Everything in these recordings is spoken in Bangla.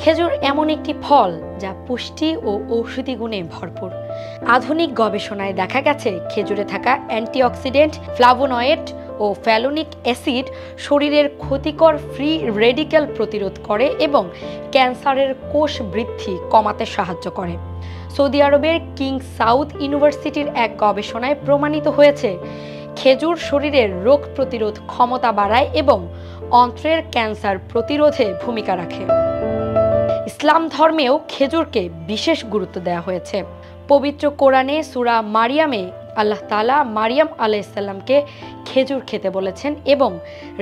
খেজুর এমন একটি ফল যা পুষ্টি ও ঔষধি গুণে ভরপুর। আধুনিক গবেষণায় দেখা গেছে খেজুরে থাকা অ্যান্টিঅক্সিডেন্ট, ফ্লাভোনয়েড ও ফ্যালোনিক অ্যাসিড শরীরের ক্ষতিকর ফ্রি রেডিক্যাল প্রতিরোধ করে এবং ক্যান্সারের কোষ বৃদ্ধি কমাতে সাহায্য করে। সৌদি আরবের কিং সাউদ ইউনিভার্সিটির এক গবেষণায় প্রমাণিত হয়েছে খেজুর শরীরের রোগ প্রতিরোধ ক্ষমতা বাড়ায় এবং অন্ত্রের ক্যান্সার প্রতিরোধে ভূমিকা রাখে। ইসলাম ধর্মেও খেজুরকে বিশেষ গুরুত্ব দেওয়া হয়েছে। পবিত্র কোরআনে সূরা মারিয়ামে আল্লাহ তাআলা মারিয়াম আলাইহিসসালামকে খেজুর খেতে বলেছেন এবং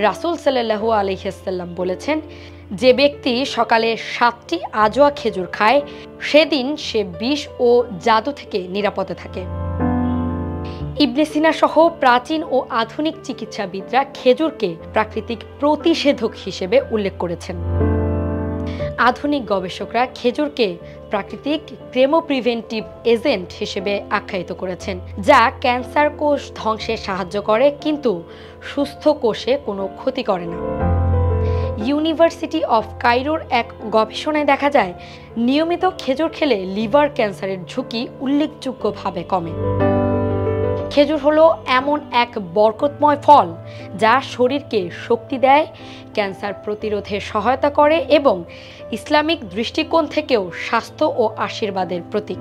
রাসূল সাল্লাল্লাহু আলাইহি ওয়াসাল্লাম বলেছেন, যে ব্যক্তি সকালে 7টি আজোয়া খেজুর খায় সেদিন সে বিষ ও জাদু থেকে নিরাপদে থাকে। ইবনে সিনা সহ প্রাচীন ও আধুনিক চিকিৎসাবিদরা খেজুরকে প্রাকৃতিক প্রতিষেধক হিসেবে উল্লেখ করেছেন। আধুনিক গবেষকরা খেজুরকে প্রাকৃতিক কেমোপ্রিভেন্টিভ এজেন্ট হিসেবে আখ্যায়িত করেছেন, যা ক্যান্সার কোষ ধ্বংসে সাহায্য করে কিন্তু সুস্থ কোষে কোনো ক্ষতি করে না। ইউনিভার্সিটি অফ কায়রোর এক গবেষণায় দেখা যায়, নিয়মিত খেজুর খেলে লিভার ক্যান্সারের ঝুঁকি উল্লেখযোগ্যভাবে কমে। খেজুর হলো এমন এক বরকতময় ফল যা শরীরকে শক্তি দেয়, ক্যান্সার প্রতিরোধে সহায়তা করে এবং ইসলামিক দৃষ্টিকোণ থেকেও স্বাস্থ্য ও আশীর্বাদের প্রতীক।